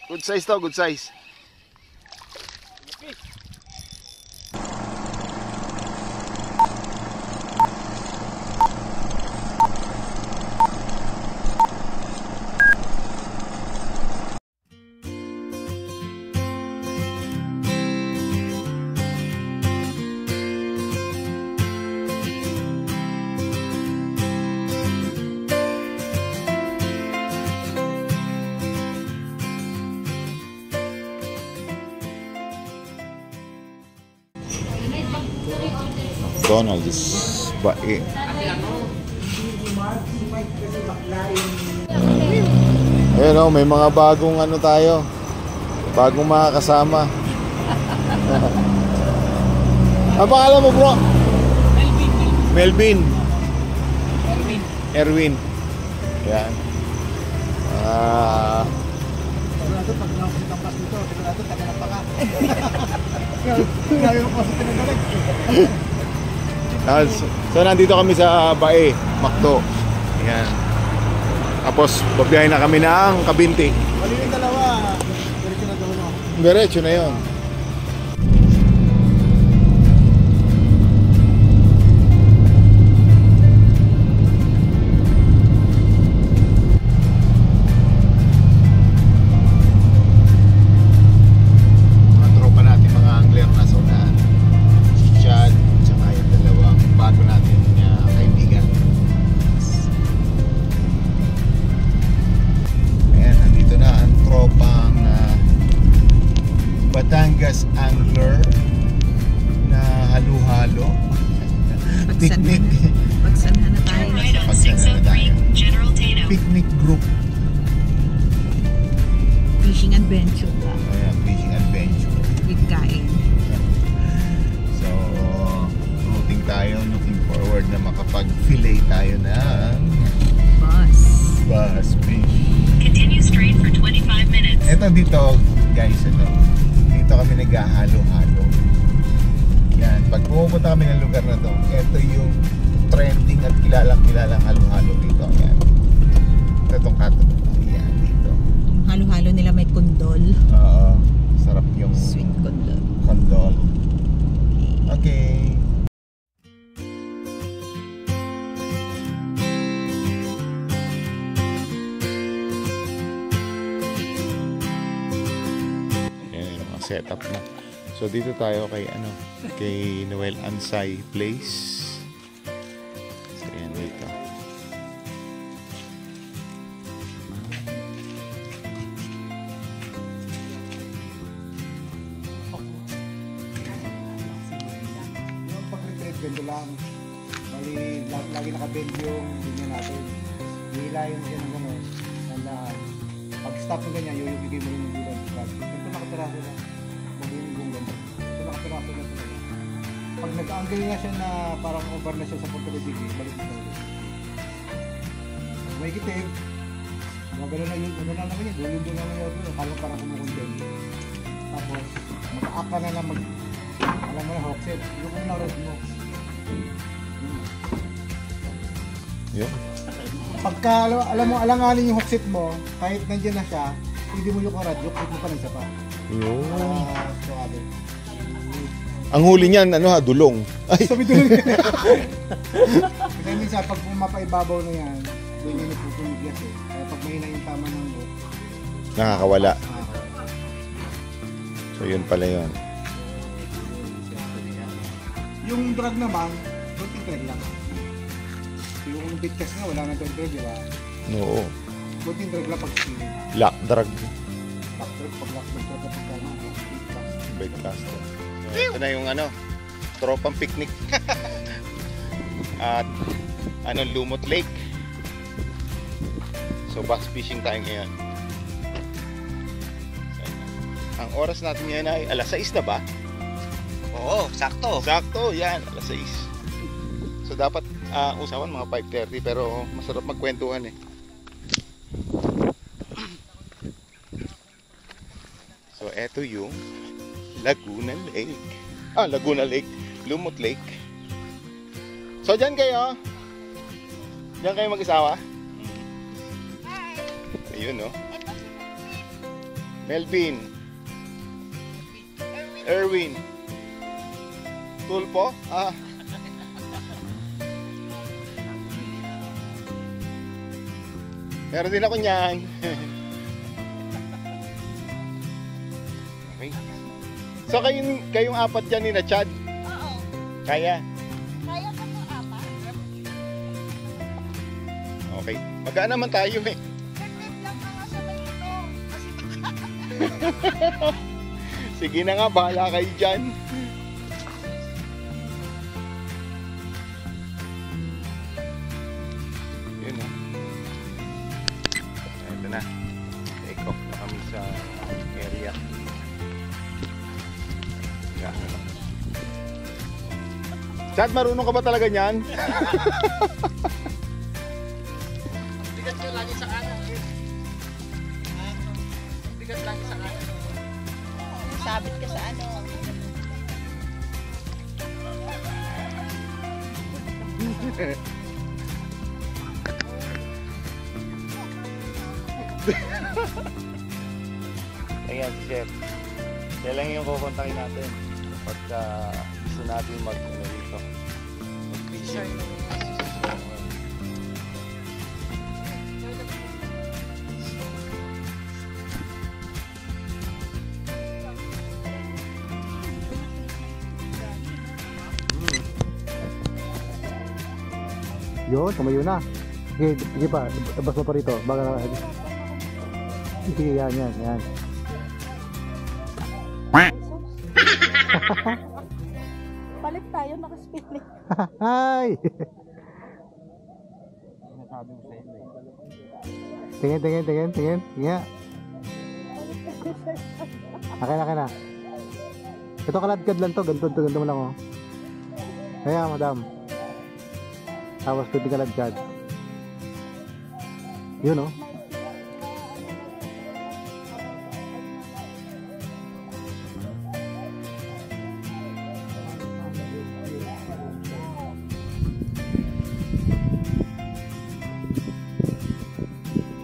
Good size to, good size. McDonald's bae. Ayun o, may mga bagong ano tayo, bagong mga kasama. Ang pangalan mo, bro? Melvin. Erwin. Yan. So nandito kami sa Bae, Macdo. Ayan. Tapos babiyahin na kami ng Kabinti. Bali yung dalawa, diretso na doon. Diretso na yun. Batangas Angler na halo-halo. Picnic. Pagsanhan na tayo. Picnic group. Fishing adventure ba? Ayan, fishing adventure. With kain. So, routing tayo. Looking forward na makapag-fillet tayo ng bass fish. Continue straight for 25 minutes. Ito dito, guys, dito kami naghahalo-halo. Yan, pag pumunta kami ng lugar na to, ito yung trending at kilalang halo-halo dito. Yan. Ito itong kato. Yan, dito. Halo-halo nila may kondol. Oo. Sarap yung sweet kondol. Kondol. Okay. Setup na. So dito tayo kay kay Noel Ansay Place. So ayan dito. Yung pag-retreat bendo lang. Bali, lagi nakabend yung linya natin. Hihilayin mo siya ng gano'n. Tandaan. Pag stop mo ganyan, yuyugigay mo yung bulan. Ito nakatiraso lang. Ito nakapiraso na talaga. Pag nag-angle na siya na parang over na siya sa punto ng bigay, balik mo ulit. May kitig. Magano na yun, ano na naman yun, dulo na naman yun, kalong parang kumukundin. Tapos, mag-up ka na lang alam mo na, hookset. Yung kung na-rod mo. Yun. Pagka, alam mo, alanganin yung hookset mo, kahit nandiyan na siya, pwede mo yung karad, yung mo pa ng isa pa. Yun. Suave. Ang huli niyan, dulong. Ay. Sabi dulong. Kasi minsan, pag mapaibabaw na yan, doon yung nagpupumigyas eh. Kaya pag mahina yung tama ng hook, nakakawala. So yun pala yun. Yung drag naman, floating drag lang. Yung bitkas nga, wala nang drag, di ba? Oo. Floating drag lang pag skilling. Lock drag. Lock drag, pag lock drag na pagkalang bait cast. Ito na yung tropang picnic. At Lumot Lake. So bass fishing tayo ngayon. Ang oras natin ngayon ay alas 6 na ba? Oo, sakto. Sakto, yan, alas 6. So dapat usapan mga 5:30 pero masarap magkwentuhan eh. So eto yung Laguna Lake. Laguna Lake, Lumot Lake. So dyan kayo mag-isawa? Ayun no. Melvin. Erwin. Tulpo? Ah. Meron din ako niyan. Okay. So kayong apat dyan ni na Chad? Oo. Kaya? Kaya ka po apat? Okay. Magaan naman tayo eh. Saglit lang ka nga sa dito. Sige na nga, bahala kayo dyan. Yun o. Ito na. Take off na kami sa area. Chad, marunong ka ba talaga niyan? Bigat ko lagi sa kanan. Bigat lagi sa kanan. Sabit ka sa ano. Ayan, si Chef. Siya lang yung kukontakin natin pagka gusto natin mag-ano dito. Mag-fishing. Yun, tumayo na. Sige, sige pa. Labas mo pa rito. Baka... Sige, yan. Balik tayo, nakaspinning. Hi! Tingin. Nga. Akin na. Ito kaladkad lang to. Ganto mo lang oh. Kaya, madam. Tapos pwede kaladkad. Yun oh.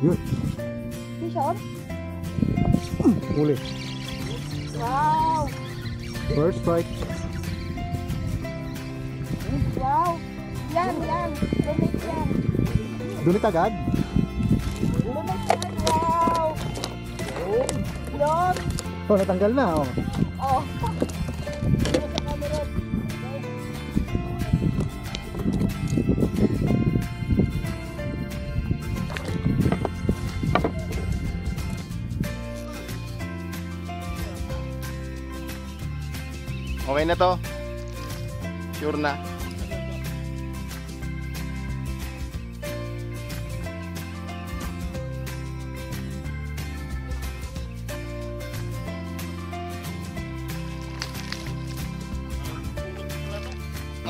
Yun. Bishop? Uli. Wow! First strike. Wow! Yan! Lumit yan! Dunit agad. Lumit yan! Wow! Yun! Oh, natanggal na oh. Oh! Dito sa camera. Okay na to? Sure na?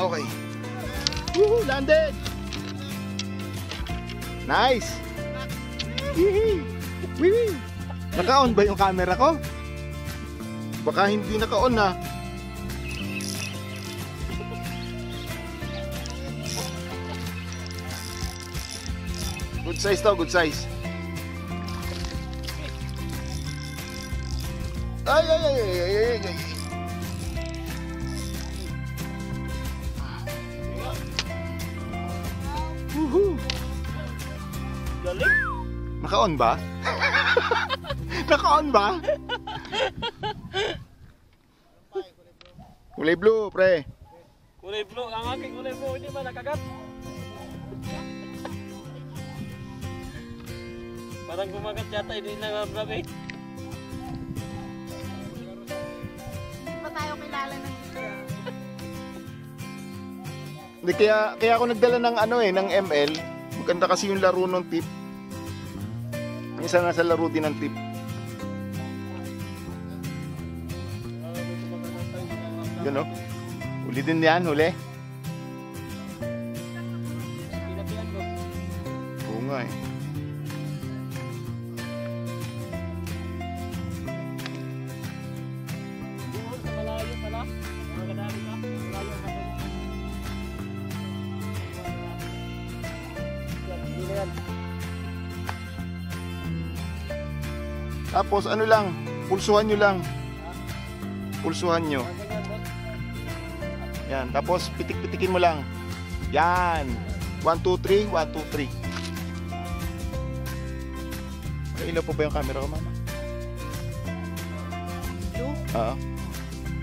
Okay. Woohoo! Landed! Nice! Hihi! Wee! Naka-on ba yung camera ko? Baka hindi naka-on na. Good size to, good size. Ay. Woohoo! Galing. Naka-on ba? Naka-on ba? Kulay blue, pre. Kulay blue. Ang aking kulay blue hindi ba nakagat? Parang gumagat yata, hindi na vlog eh. Hindi pa tayo kilala ng dito. Hindi, kaya ako nagdala ng ng ML. Maganda kasi yung laro ng tip. Minsan nasa laro din ng tip. Yun o. Huli din yan, huli. Pinapian ko. Oo nga eh. Doon sa malayo pala. Mga kadami ka. Malayo ka. Yan, hindi na yan. Tapos ano lang, pulsuhan nyo lang. Pulsuhan nyo. Ganyan, boss. Yan, tapos pitik-pitikin mo lang. Yan. 1, 2, 3, 1, 2, 3. Nakailaw po ba yung camera ko, mama? Oo.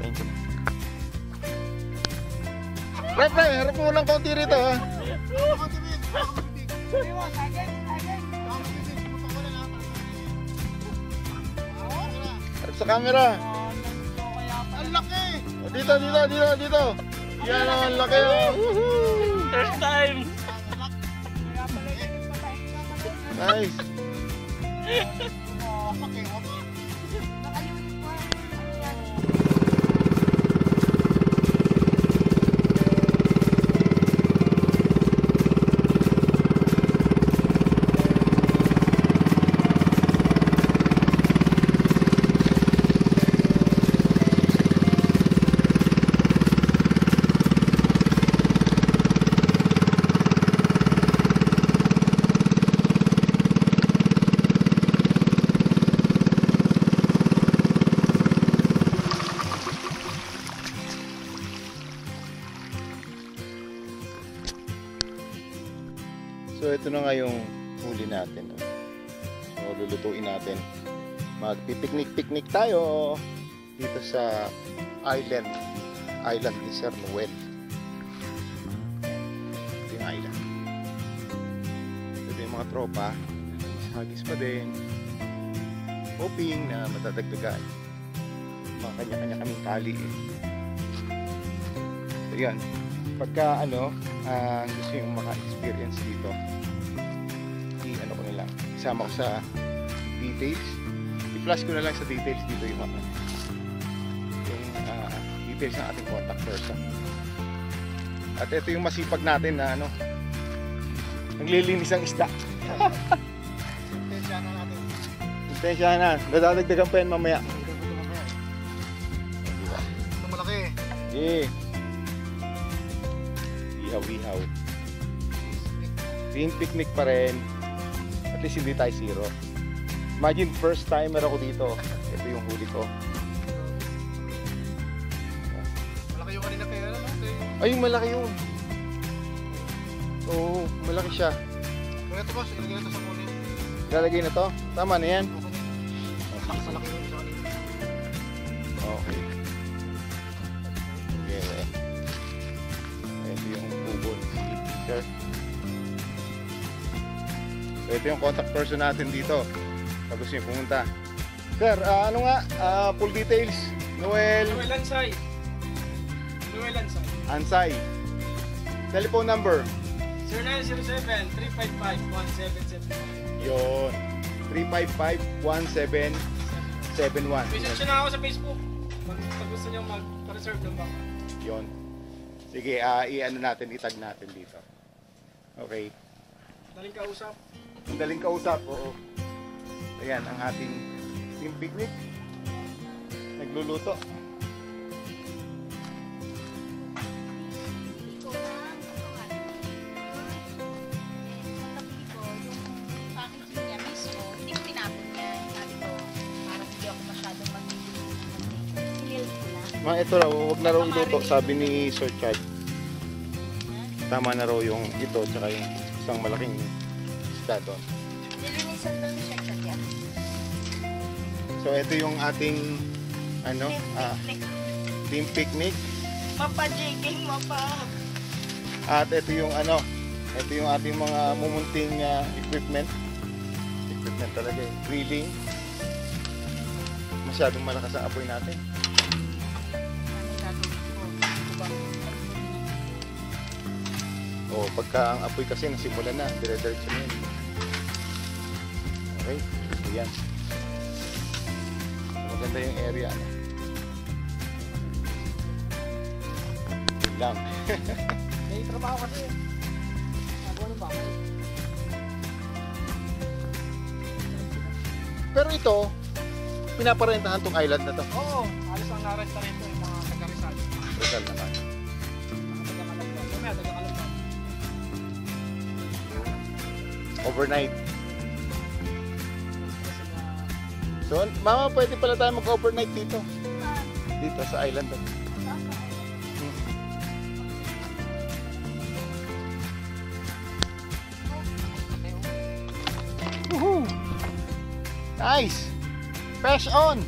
Thank you. Pre, harap mo lang konti rito, ha? Harap sa camera. Ang laki! Dito. Yan, ang laki, oh. Woohoo! First time. Nice. So ito na nga yung huli natin. So lulutuin natin. Magpipiknik-piknik tayo dito sa island ni Sir Noel. Ito yung island. Ito yung mga tropa. Hagis pa din. Hoping na matadagdagan. Mga kanya-kanya kaming tali. So yan. Pagka gusto yung maka-experience dito, ko na lang, isama ko sa details, i-flash ko na lang sa details dito yung details ng ating contact person. At ito yung masipag natin na naglilinis ng isda. Intensyahan na, dadagdagan pa yan mamaya. Ito malaki. Yeah. Ihaw-ihaw. Team picnic pa rin. At least hindi tayo zero. Imagine first timer ako dito. Ito yung huli ko. Malaki yung kanina kayo, ano? Ay, malaki yun. Oo, malaki siya. Kaya ito boss, ilagay ito sa kunin. Lalagay na to. Tama na yan. Malaki yung sa kanina. Okay. Okay. Ito yung kubo ni Sir. So, ito yung contact person natin dito. Pag gusto nyo pumunta. Sir, full details. Noel Ansay. Ansay. Telephone number. 0907-355-1771. Yun. 355-1771. Message na ako sa Facebook. Pag gusto nyo mag-reserve ng baka. Yun. Sige, itag natin dito. Okay. Daling kausap. Daling kausap, oo. Ayan, ang ating team picnic. Nagluluto. Mga ito raw, huwag na raw iluto, sabi ni Sir Chad. Tama na raw yung ito, tsaka yung isang malaking isda doon. Nilinisan lang siya siya. So ito yung ating team picnic. Mapa-jigging mo pa. At ito yung ito yung ating mga mumunting equipment. Equipment talaga eh. Grilling. Masyadong malakas ang apoy natin. O, pagka ang apoy kasi nasimulan na, dire-diretso na yun. Okay, ayan. Maganda yung area. Yun lang. May trabaho kasi. Ano ba? Pero ito, pinaparentahan tong island na to. Oo, alis ang naresta rin yung mga taga-Rizal. Rizal naman. Taga-Kalamba. Mamaya, taga-Kalamba. Overnight. So, mama, pwede pala tayo mag-overnight dito. Dito sa island. Woohoo! Nice! Fresh on!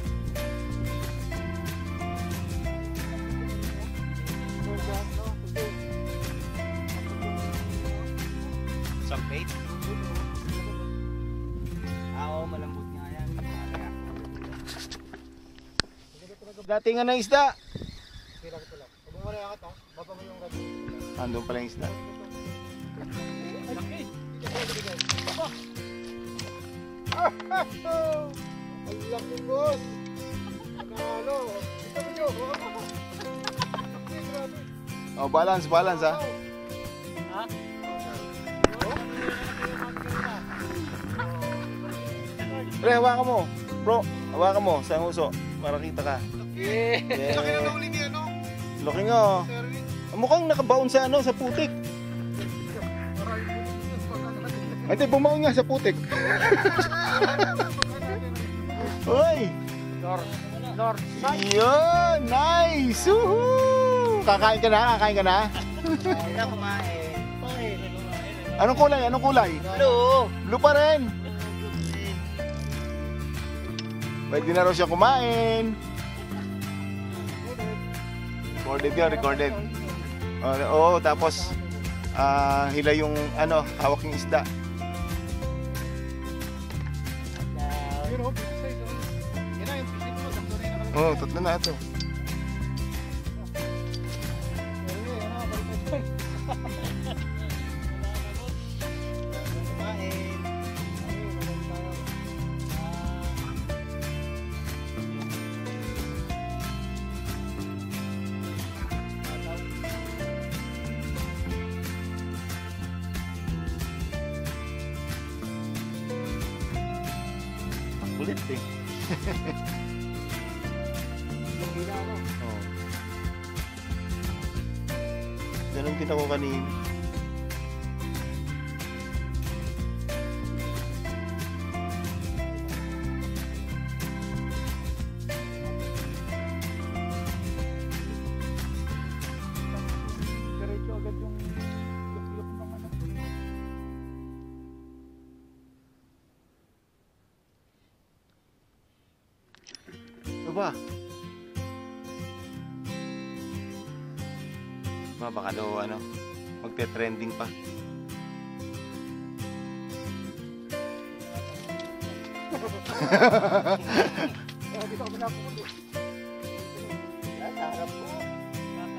Sampait? Oo, malambot nga yan. Datingan ng isda. Kailangan ko lang. Pag mo na yakot ha, baba mo yung radio. Andun pala yung isda. Laki! Ang laki boss! Ano? Ito mo nyo! Oh, balance ha. Ha? Pre, hawakan mo. Bro, hawakan mo sa nguso. Para kita ka. Yeah. Laki na nauli ni ano? Laki nga. Oh. Terry. Mukhang nakabaon sa sa putik. Ate, bumaon nga sa putik. Hoy! North. Yun! Nice! Woohoo! Kakain ka na? Hindi na kumain. Anong kulay? Blue. Blue pa rin. Pwede na raw siya kumain. Recorded. Oo, tapos hila yung hawak yung isda. Yun o, big size o. Yan na yung pisit mo, tatlo na yung nakalagay. Oo, tatlo na ito. Terry, ano, balik na dyan. Kumain. Ayun, nabalik tayo. Kulit eh. Yung hila ano. Oo. Ganun din ako kanina. Diretso agad yung yuk-yuk ng ano. Ano ba? Baka daw magte-trending pa. Hindi ko napupunod. Sarap po.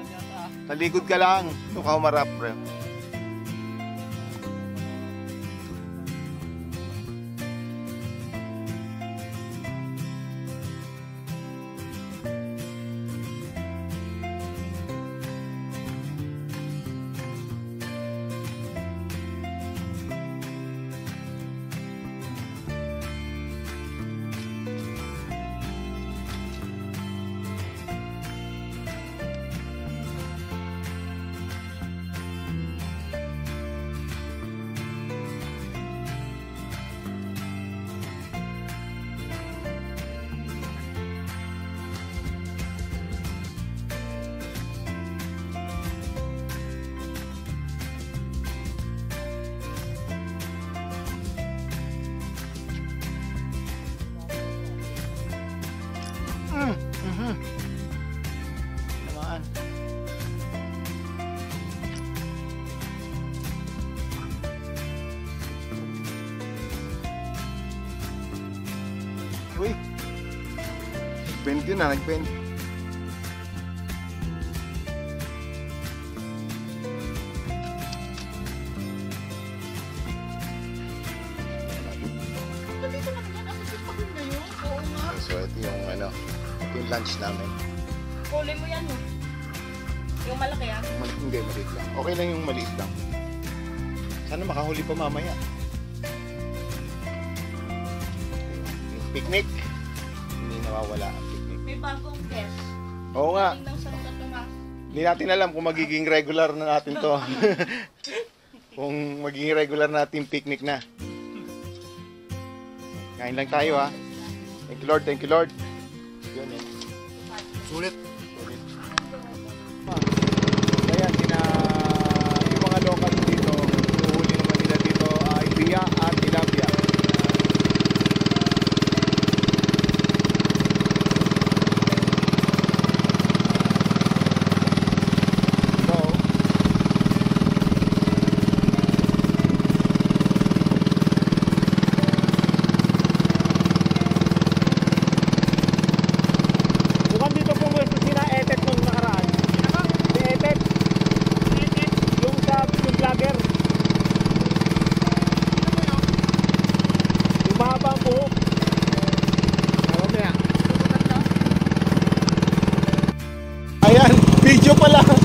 Yata. Talikod ka lang. Doon ka humarap, bro. Naman. Uy. Nag-bend yun nag-bend. So ito yung yung lunch namin. Kulay mo yan, no? Yung malaki, ah. Hindi, maliit lang. Okay lang yung maliit lang. Sana makahuli pa mamaya. Yung picnic. Hindi nawawala ang picnic. May bagong guest. Oo nga. Galing ng Santa Tomas. Hindi natin alam kung magiging regular na natin to. Kung magiging regular natin picnic na. Kain lang tayo ha. Thank you Lord, thank you Lord. Yun eh. Sulit. Ayan, yung mga local dito, uhuli naman nila dito ay biya at tilapia. Mukhang dito pumwesto sila Etet nung nakaraan. Si Etet. Yung vlogger. Yung mahaba ang buhok. Ayan, video pala.